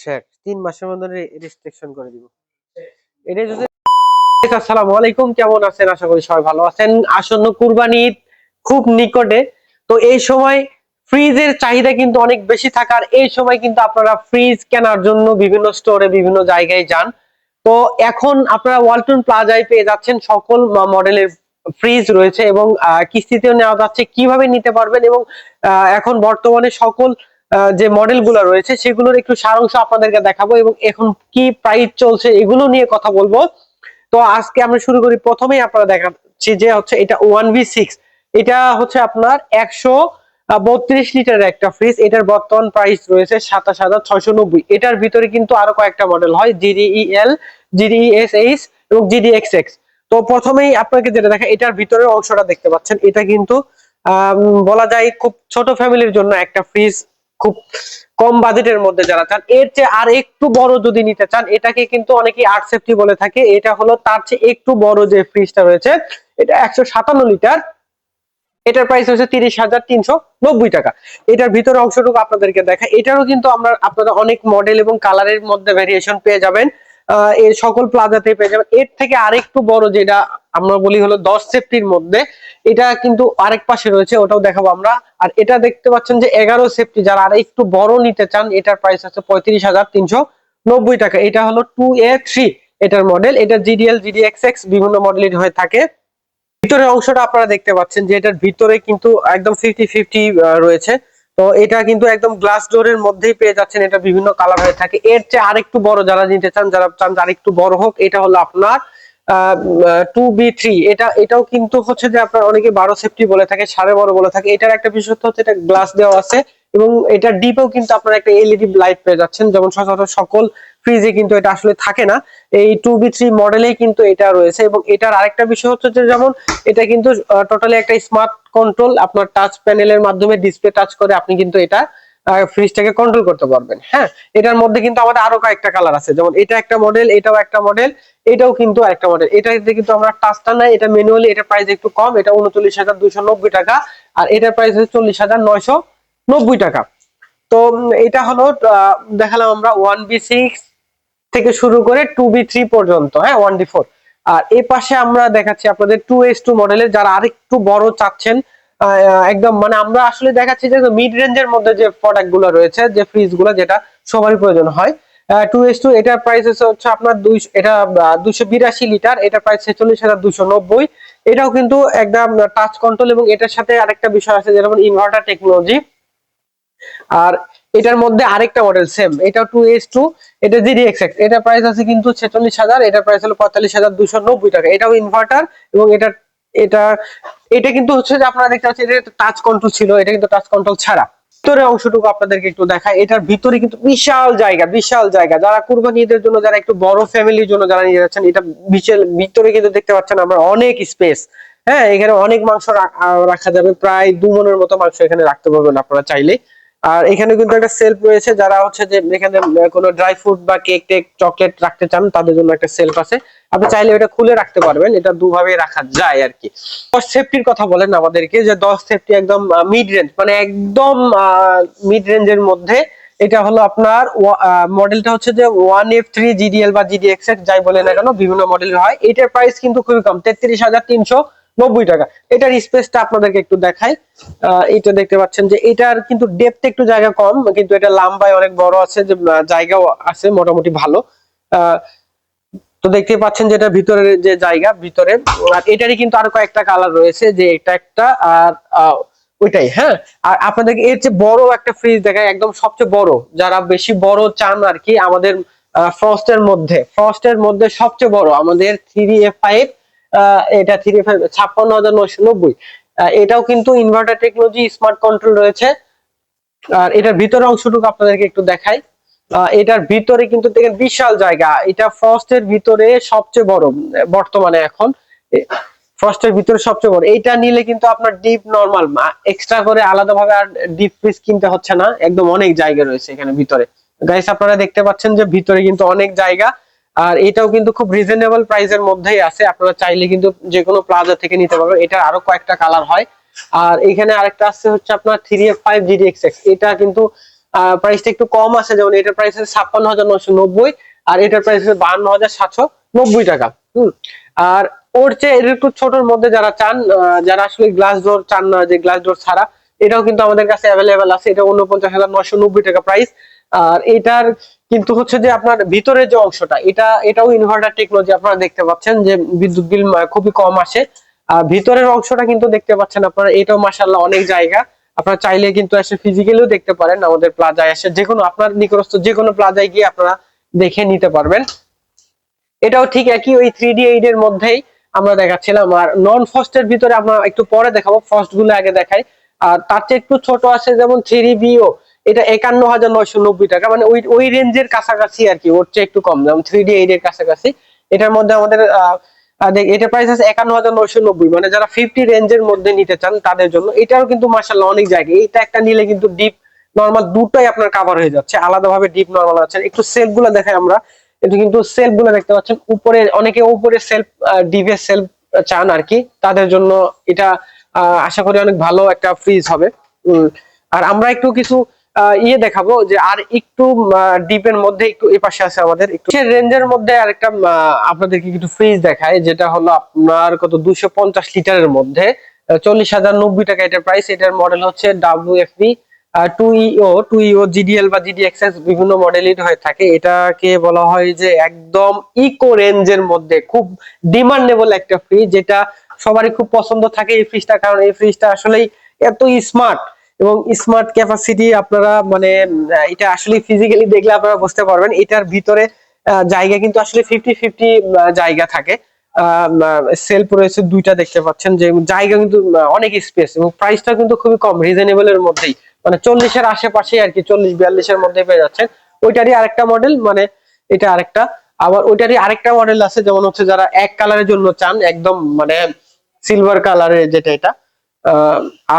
শেখ 3 মাসের মধ্যে রেজিস্ট্রেশন করে দিব। এটা যদি আসসালামু আলাইকুম, কেমন আছেন? আশা করি সবাই ভালো আছেন। আসন্ন কুরবানি ঈদ খুব নিকটে। তো এই সময় ফ্রিজের চাহিদা কিন্তু অনেক বেশি থাকার এই সময় কিন্তু আপনারা ফ্রিজ কেনার জন্য বিভিন্ন স্টোরে বিভিন্ন জায়গায় যান। তো এখন আপনারা ওয়ালটন প্লাজায় পেয়ে যাচ্ছেন সকল মডেলের ফ্রিজ রয়েছে এবং কিস্তিতেও নেওয়া যাচ্ছে। কিভাবে নিতে পারবেন এবং এখন বর্তমানে সকল যে মডেল গুলো রয়েছে সেগুলোর একটু সারাংশ আপনাদেরকে দেখাবো এবং এখন কি প্রাইস চলছে এগুলো নিয়ে কথা বলবো। তো আজকে আমরা শুরু করি। প্রথমেই আপনারা দেখাচ্ছি যে হচ্ছে এটা 1V6। এটা হচ্ছে আপনার 132 লিটারের একটা ফ্রিজ। এটার বর্তমান প্রাইস রয়েছে 27,690। এটার ভিতরে কিন্তু আরো কয়েকটা মডেল হয়, জিডিইএল, জিডিএসএইচ এবং জিডিএক্সএক্স। তো প্রথমেই আপনাকে যেটা দেখা, এটার ভিতরের অংশটা দেখতে পাচ্ছেন, এটা কিন্তু বলা যায় খুব ছোট ফ্যামিলির জন্য একটা ফ্রিজ। খুব কম বাজেটের মধ্যে যারা চান, এর চেয়ে আর একটু বড় যদি নিতে চান, এটাকে কিন্তু অনেকেই 8 সেফটি বলে থাকে। এটা হলো তার চেয়ে একটু বড় যে ফ্রিজটা রয়েছে, এটা 157 লিটার। এটার প্রাইস হচ্ছে 30,390 টাকা। এটার ভিতরে অংশটুকু আপনাদেরকে দেখা, এটারও কিন্তু আপনারা অনেক মডেল এবং কালারের মধ্যে ভেরিয়েশন পেয়ে যাবেন। এই সকল প্লাজাতে পেয়ে যাবেন। এর থেকে আরেকটু বড় যেটা আমরা বলি হলো 10 সেফটির মধ্যে, এটা কিন্তু আরেক পাশে রয়েছে, ওটাও দেখাবো আমরা। আর এটা দেখতে পাচ্ছেন যে 11 সেফটি, যারা আর একটু বড় নিতে চান, এটার প্রাইস হচ্ছে 35,390 টাকা। এটা হলো 2A3 এটার মডেল। এটা জিডিএল, জিডিএক্সএক্স বিভিন্ন মডেলের হয়ে থাকে। ভিতরের অংশটা আপনারা দেখতে পাচ্ছেন যে এটার ভিতরে কিন্তু একদম 50-50 রয়েছে। তো এটা কিন্তু একদম গ্লাস ডোরের মধ্যেই পেয়ে যাচ্ছেন। এটা বিভিন্ন কালার হয়ে থাকে। এর চেয়ে আরেকটু বড় যারা নিতে চান, যারা চান আরেকটু বড় হোক, এটা হলো আপনার 2B3। এটাও কিন্তু হচ্ছে যে আপনার অনেকে 12 সেফটি বলে থাকে, সাড়ে বড় বলে থাকে। এটার একটা বিশেষত্ব হচ্ছে এটা গ্লাস দেওয়া আছে এবং এটা ডিপেও কিন্তু আপনারা একটা এলইডি লাইট পেয়ে যাচ্ছেন, যেমন সচরাচর সকল ফ্রিজে কিন্তু এটা আসলে থাকে না। এই 2B3 মডেলেই কিন্তু এটা রয়েছে। এবং এটার আরেকটা বিষয় হচ্ছে যে, যেমন এটা কিন্তু টোটালি একটা স্মার্ট কন্ট্রোল, আপনার টাচ প্যানেলের মাধ্যমে ডিসপ্লে টাচ করে আপনি কিন্তু এটা ফ্রিজটাকে কন্ট্রোল করতে পারবেন। হ্যাঁ, এটার মধ্যে কিন্তু আমাদের আরো কয়েকটা কালার আছে, যেমন এটা একটা মডেল, এটাও একটা মডেল, এটাও কিন্তু একটা মডেল। এটাতে কিন্তু আমরা টাচটা নাই, এটা ম্যানুয়ালি। এটা প্রাইস একটু কম, এটা 39,290 টাকা। আর এটার প্রাইস হচ্ছে 40,990 টাকা। তো এটা হলো দেখালাম আমরা 1V6 থেকে শুরু করে 2B3 পর্যন্ত, হ্যাঁ, 1D4। আর এই পাশে আমরা দেখাচ্ছি আপনাদের 2S2 মডেলের, যারা আরেকটু বড় চাচ্ছেন। একদম মানে আমরা আসলে দেখাচ্ছি যে মিড রেঞ্জের মধ্যে যে প্রোডাক্ট গুলো রয়েছে, যে ফ্রিজ গুলো যেটা সবারই প্রয়োজন হয়। 2S2 এটার প্রাইস হচ্ছে আপনার 200, এটা 282 লিটার। এটার প্রাইস 46,290। এটাও কিন্তু একদম টাচ কন্ট্রোল এবং এটার সাথে আরেকটা বিষয় আছে, যেমন ইনভার্টার টেকনোলজি। আর এটার মধ্যে আরেকটা মডেল সেম, এটা 2S2, এটা জিডিএক্সএক্স। এটা প্রাইস আছে কিন্তু 46,000। এটা প্রাইস হলো 45,290 টাকা। এটাও ইনভার্টার এবং এটা এটা এটা কিন্তু হচ্ছে যে আপনারা দেখতে পাচ্ছেন, এটা টাচ কন্ট্রোল ছিল, এটা কিন্তু টাচ কন্ট্রোল ছাড়া। ভিতরের অংশটুকু আপনাদেরকে একটু দেখায়। এটার ভিতরে কিন্তু বিশাল জায়গা, বিশাল জায়গা। যারা কুরবানি ঈদের জন্য, যারা একটু বড় ফ্যামিলির জন্য যারা নিয়ে যাচ্ছেন, এটা বিশাল। ভিতরে কিন্তু দেখতে পাচ্ছেন আমরা অনেক স্পেস। হ্যাঁ, এখানে অনেক মাংস রাখা যাবে, প্রায় 2 মনের মতো মাংস এখানে রাখতে পারবেন আপনারা চাইলে। আর এখানে কিন্তু একটা সেলফ রয়েছে, যারা হচ্ছে যে এখানে কোনো ড্রাই ফ্রুট বা কেক টেক চকলেট রাখতে চান, তাদের জন্য একটা সেলফ আছে। আপনি চাইলে এটা খুলে রাখতে পারবেন, এটা দুভাবে রাখা যায় আর কি। 10 সেফটির কথা বলেন আমাদেরকে, যে 10 সেফটি একদম মিড রেঞ্জ, মানে একদম মিড রেঞ্জের মধ্যে। এটা হলো আপনার মডেলটা হচ্ছে যে 1F3 জিডিএল বা জিডিএক্স যাই বলে না কেন, বিভিন্ন মডেলের হয়। এটার প্রাইস কিন্তু খুবই কম, 33,390 টাকা। এটার স্পেসটা আপনাদেরকে একটু দেখাই। এটা দেখতে পাচ্ছেন যে এটার কিন্তু ডেপথ একটু জায়গা কম, কিন্তু এটা লম্বায় অনেক বড় আছে, যে জায়গাও আছে মোটামুটি ভালো। আহ তো দেখতে পাচ্ছেন যে এটা ভিতরের যে জায়গা ভিতরে। আর এটারই কিন্তু আরো কয়েকটা কালার রয়েছে, যে এটা একটা আর ওইটাই। হ্যাঁ, আর আপনাদেরকে এর চেয়ে বড় একটা ফ্রিজ দেখায়, একদম সবচেয়ে বড়, যারা বেশি বড় চান আর কি। আমাদের ফ্রস্টের মধ্যে সবচেয়ে বড় আমাদের 3A5। এটা 3A5 56,990। এটাও কিন্তু ইনভার্টার টেকনোলজি, স্মার্ট কন্ট্রোল রয়েছে। আর এটার ভিতরের অংশটুকু আপনাদেরকে একটু দেখাই। এটার ভিতরে কিন্তু দেখেন বিশাল জায়গা। এটা ফ্রস্টের ভিতরে সবচেয়ে বড় বর্তমানে এখন। ফ্রস্টের ভিতরে সবচেয়ে বড়। এইটা নিলে কিন্তু আপনার ডিপ নরমাল এক্সট্রা করে আলাদাভাবে আর ডিপ ফ্রিজ কিনতে হচ্ছে না, একদম অনেক জায়গা রয়েছে এখানে ভিতরে। গাইস, আপনারা দেখতে পাচ্ছেন যে ভিতরে কিন্তু অনেক জায়গা। আর এটাও কিন্তু খুব রিজনেবল প্রাইসের মধ্যেই আছে। আপনারা চাইলে কিন্তু যে কোনো প্লাজা থেকে নিতে পারবেন। এটার আরো কয়েকটা কালার হয়। আর এখানে আরেকটা আছে হচ্ছে আপনার 3A5 GDXX। এটা কিন্তু প্রাইসটা একটু কম আছে, যেমন এটার প্রাইস আছে 56,990 আর এটার প্রাইস আছে 52,790 টাকা। আর ওর চেয়ে এর একটু ছোটর মধ্যে যারা চান, যারা আসলে গ্লাস ডোর চান না, যে গ্লাস ডোর ছাড়া, এটাও কিন্তু আমাদের কাছে অ্যাভেলেবেল আছে। এটা 49,990 টাকা প্রাইস। আর এটার কিন্তু হচ্ছে যে আপনার ভিতরের যে অংশটা, এটাও ইনভার্টার টেকনোলজি, আপনারা দেখতে পাচ্ছেন যে বিদ্যুৎ বিল খুবই কম আসে। ভিতরের অংশটা কিন্তু দেখতে পাচ্ছেন আপনারা, এটাও মাশাআল্লাহ অনেক জায়গা। আপনারা চাইলে কিন্তু এসে ফিজিক্যালিও দেখতে পারেন, আমাদের প্লাজায় এসে যে কোনো আপনার নিকটস্থ যে কোনো প্লাজায় গিয়ে আপনারা দেখে নিতে পারবেন। এটাও ঠিক একই ওই 3D8 এর মধ্যেই আমরা দেখাচ্ছিলাম। আর নন ফার্স্টের ভিতরে আমরা একটু পরে দেখাবো, ফার্স্ট গুলো আগে দেখাই। আর তার চেয়ে একটু ছোট আছে যেমন 3BO, এটা 51,990 টাকা, মানে ওই ওই রেঞ্জের কাছাকাছি আর কি, ওর চেয়ে একটু কম, যেমন 3D8 এর কাছাকাছি। এটার মধ্যে আমাদের এটা প্রাইস আছে 51,990, মানে যারা 50 রেঞ্জের মধ্যে নিতে চান তাদের জন্য। এটাও কিন্তু মাশাআল্লাহ অনেক জায়গায়, এটা একটা নিলে কিন্তু ডিপ নরমাল দুটোই আপনার কভার হয়ে যাচ্ছে, আলাদাভাবে ডিপ নরমাল আছে। একটু সেলফ গুলো দেখাই আমরা, এটা কিন্তু সেলফ গুলো দেখতে পাচ্ছেন উপরে, অনেকে উপরে সেলফ ডিপের সেলফ চান আর কি, তাদের জন্য এটা আশা করি অনেক ভালো একটা ফ্রিজ হবে। আর আমরা একটু কিছু ইয়ে দেখাবো যে আর একটু ডিপের মধ্যে, একটু এই পাশে আছে আমাদের একটু রেঞ্জের মধ্যে আরেকটা আপনাদেরকে একটু ফ্রিজ দেখায়, যেটা হলো আপনার কত 250 লিটারের মধ্যে 40,090 টাকা এটার প্রাইস। এটার মডেল হচ্ছে WFV 2EO GDL বা GDXS, বিভিন্ন মডেলই হয়ে থাকে। এটাকে বলা হয় যে একদম ইকো রেঞ্জের মধ্যে খুব ডিমান্ডেবল একটা ফ্রিজ, যেটা সবারই খুব পছন্দ থাকে এই ফ্রিজটা, কারণ এই ফ্রিজটা আসলেই এত স্মার্ট এবং স্মার্ট ক্যাপাসিটি। আপনারা মানে এটা আসলে ফিজিক্যালি দেখলে আপনারা বুঝতে পারবেন। এটার ভিতরে জায়গা কিন্তু আসলে 50-50 জায়গা থাকে। সেলফ রয়েছে দুইটা, দেখতে পাচ্ছেন যে জায়গা কিন্তু অনেক স্পেস, এবং প্রাইসটা কিন্তু খুবই কম, রিজনেবল এর মধ্যেই, মানে 40-এর আশেপাশে আর কি, 40-42-এর মধ্যে পেয়ে যাচ্ছেন। ওইটারই আরেকটা মডেল, মানে এটা আরেকটা। আবার ওইটারই আরেকটা মডেল আছে, যেমন হচ্ছে যারা এক কালারের জন্য চান, একদম মানে সিলভার কালারের, যেটা এটা।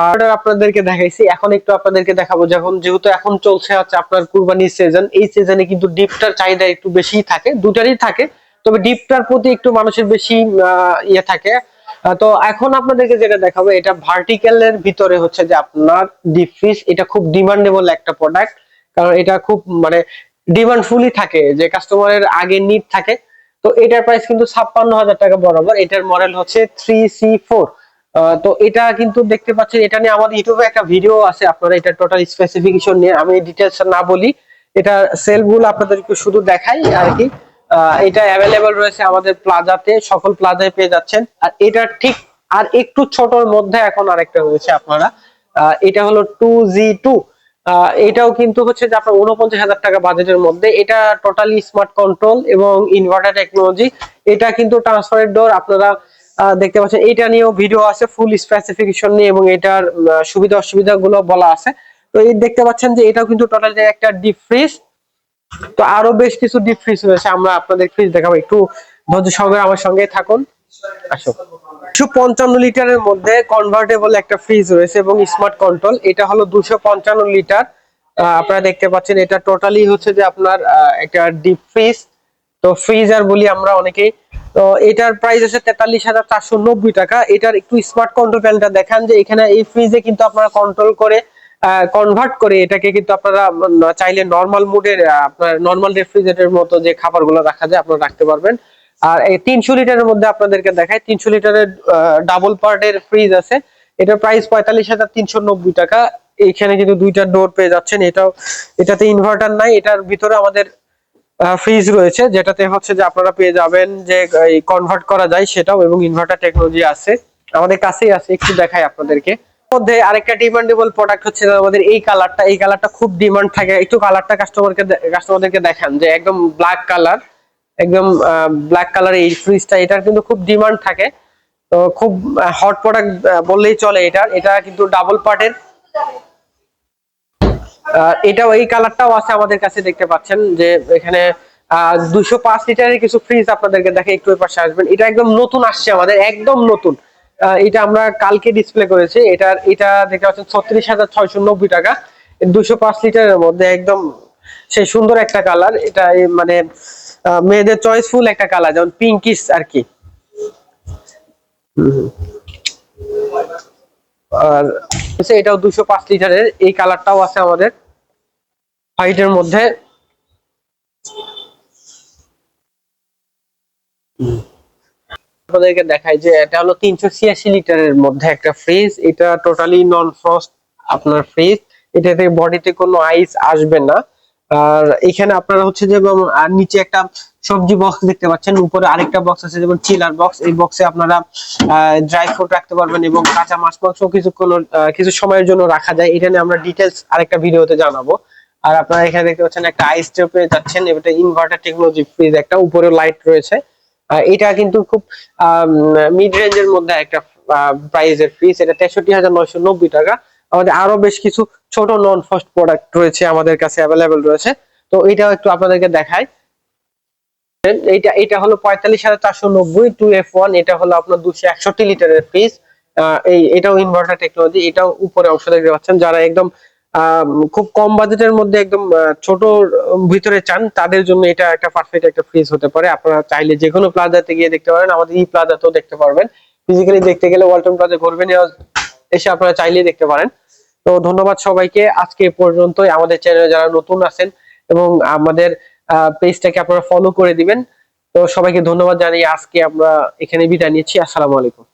আর আপনাদেরকে দেখাইছি, এখন একটু আপনাদেরকে দেখাবো, যখন যেহেতু এখন চলছে হচ্ছে আপনার কুরবানির সিজন, এই সিজনে কিন্তু ডিপটার চাহিদা একটু বেশি থাকে, দুটারই থাকে, তবে ডিপটার প্রতি একটু মানুষের বেশি ইয়ে থাকে। তো এখন আপনাদেরকে যেটা দেখাবো, এটা ভার্টিক্যাল এর ভিতরে হচ্ছে যে আপনার ডিপ ফ্রিজ। এটা খুব ডিমান্ডেবল একটা প্রোডাক্ট, কারণ এটা খুব মানে ডিমান্ড ফুলি থাকে, যে কাস্টমারের আগে নিড থাকে। তো এটার প্রাইস কিন্তু 56,000 টাকা বরাবর। এটার মডেল হচ্ছে 3C4। তো এটা কিন্তু দেখতে পাচ্ছেন, এটা নিয়ে আমাদের ইউটিউবে একটা ভিডিও আছে, আপনারা এটা টোটাল স্পেসিফিকেশন নিয়ে, আমি ডিটেইলস না বলি, এটা সেলফ গুলো আপনাদেরকে শুধু দেখাই আর কি। এটা অ্যাভেলেবল রয়েছে আমাদের প্লাজাতে, সকল প্লাজায় পেয়ে যাচ্ছেন। আর এটা ঠিক আর একটু ছোটর মধ্যে এখন আরেকটা রয়েছে আপনারা, এটা হলো 2G2। এটাও কিন্তু হচ্ছে যে আপনার 49,000 টাকা বাজেটের মধ্যে। এটা টোটালি স্মার্ট কন্ট্রোল এবং ইনভার্টার টেকনোলজি। এটা কিন্তু ট্রান্সফারের ডোর, আপনারা দেখতে পাচ্ছেন। এটা নিয়েও ভিডিও আছে ফুল স্পেসিফিকেশন নিয়ে, এবং এটার সুবিধা অসুবিধা গুলো বলা আছে। তো এই দেখতে পাচ্ছেন যে এটাও কিন্তু টোটালি একটা ডিপ ফ্রিজ। তো আরো বেশ কিছু ডিপ ফ্রিজ রয়েছে, আমরা আপনাদের ফ্রিজ দেখাবো, একটু ধৈর্য সহকারে আমার সঙ্গে থাকুন। আসো, 255 লিটারের মধ্যে কনভার্টেবল একটা ফ্রিজ রয়েছে এবং স্মার্ট কন্ট্রোল। এটা হলো 255 লিটার। আপনারা দেখতে পাচ্ছেন, এটা টোটালি হচ্ছে যে আপনার একটা ডিপ ফ্রিজ, তো ফ্রিজার বলি আমরা অনেকেই। তো এটার প্রাইস আছে 43,490 টাকা। এটার একটু স্মার্ট কন্ট্রোল প্যানেলটা দেখান, যে এখানে এই ফ্রিজে কিন্তু আপনারা কন্ট্রোল করে কনভার্ট করে এটাকে কিন্তু আপনারা চাইলে নর্মাল মোডের, আপনার নর্মাল রেফ্রিজারেটরের মতো যে খাবারগুলো রাখা যায় আপনারা রাখতে পারবেন। আর এই 300 লিটারের মধ্যে আপনাদেরকে দেখায়, 300 লিটারের ডাবল পার্টের ফ্রিজ আছে। এটার প্রাইস 45,390 টাকা। এইখানে কিন্তু দুইটা ডোর পেয়ে যাচ্ছেন। এটাতে ইনভার্টার নাই, এটার ভিতরে আমাদের ফ্রিজ রয়েছে, যেটাতে হচ্ছে যে আপনারা পেয়ে যাবেন যে কনভার্ট করা যায় সেটাও, এবং ইনভার্টার টেকনোলজি আছে, আমাদের কাছেই আছে। একটু দেখাই আপনাদেরকে। মধ্যে আরেকটা ডিমান্ডেবল প্রোডাক্ট হচ্ছে আমাদের এই কালারটা খুব ডিমান্ড থাকে। একটু কালারটা কাস্টমারদেরকে দেখান, যে একদম ব্ল্যাক কালার, একদম ব্ল্যাক কালার এই ফ্রিজটা, এটার কিন্তু খুব ডিমান্ড থাকে। তো খুব হট প্রোডাক্ট বললেই চলে। এটা কিন্তু ডাবল পার্টের। এটাও এই কালারটাও আছে আমাদের কাছে, দেখতে পাচ্ছেন যে এখানে 205 লিটারের কিছু ফ্রিজ আপনাদেরকে দেখে, একটু ওই পাশে আসবেন। এটা একদম নতুন আসছে আমাদের, একদম নতুন। এটা আমরা কালকে ডিসপ্লে করেছি। এটা দেখতে পাচ্ছেন 36,690 টাকা। 205 লিটারের মধ্যে একদম সেই সুন্দর একটা কালার। এটা মানে মেয়েদের চয়েসফুল একটা কালার, যেমন পিঙ্কিশ আর কি। আর এটাও 205 লিটারের, এই কালারটাও আছে আমাদের। হোয়াইটের মধ্যে আপনাদেরকে দেখাই যে এটা হলো 386 লিটারের মধ্যে একটা ফ্রিজ। এটা টোটালি নন ফ্রস্ট আপনার ফ্রিজ। এটাতে বডিতে কোনো আইস আসবে না। আর এখানে আপনারা হচ্ছে যে আর নিচে একটা সবজি বক্স দেখতে পাচ্ছেন, উপরে আরেকটা বক্স আছে যেমন চিলার বক্স। এই বক্সে আপনারা ড্রাই ফ্রুট রাখতে পারবেন এবং কাঁচা মাছ মাংস কিছু সময়ের জন্য রাখা যায়। এটা নিয়ে আমরা ডিটেলস আরেকটা ভিডিওতে জানাবো। আর আপনারা এখানে দেখতে পাচ্ছেন একটা আইস ট্রে পেয়ে যাচ্ছেন। এটা ইনভার্টার টেকনোলজি ফ্রিজ, একটা উপরে লাইট রয়েছে। এটা কিন্তু খুব মিড রেঞ্জের মধ্যে একটা প্রাইজের ফ্রিজ। এটা 63,990 টাকা। আমাদের আরো বেশ কিছু ছোট নন ফাস্ট প্রোডাক্ট রয়েছে আমাদের কাছে অ্যাভেলেবেল রয়েছে। তো এটাও একটু আপনাদেরকে দেখাই। এটা এটা হলো 45,490 2F1। এটা হলো আপনার 261 লিটারের ফ্রিজ। এটাও ইনভার্টার টেকনোলজি। এটাও উপরে অংশ দেখতে পাচ্ছেন। যারা একদম খুব কম বাজেটের মধ্যে একদম ছোট ভিতরে চান, তাদের জন্য এটা একটা পারফেক্ট একটা ফ্রিজ হতে পারে। আপনারা চাইলে যে কোনো প্লাজাতে গিয়ে দেখতে পারেন, আমাদের ই প্লাজাতেও দেখতে পারবেন। ফিজিক্যালি দেখতে গেলে ওয়ালটন প্লাজা ঘুরবেন, এসে আপনারা চাইলেই দেখতে পারেন। তো ধন্যবাদ সবাইকে। আজকে এ পর্যন্তই। আমাদের চ্যানেলে যারা নতুন আছেন এবং আমাদের পেজটাকে আপনারা ফলো করে দিবেন। তো সবাইকে ধন্যবাদ জানিয়ে আজকে আমরা এখানে বিদায় নিচ্ছি। আসসালামু আলাইকুম।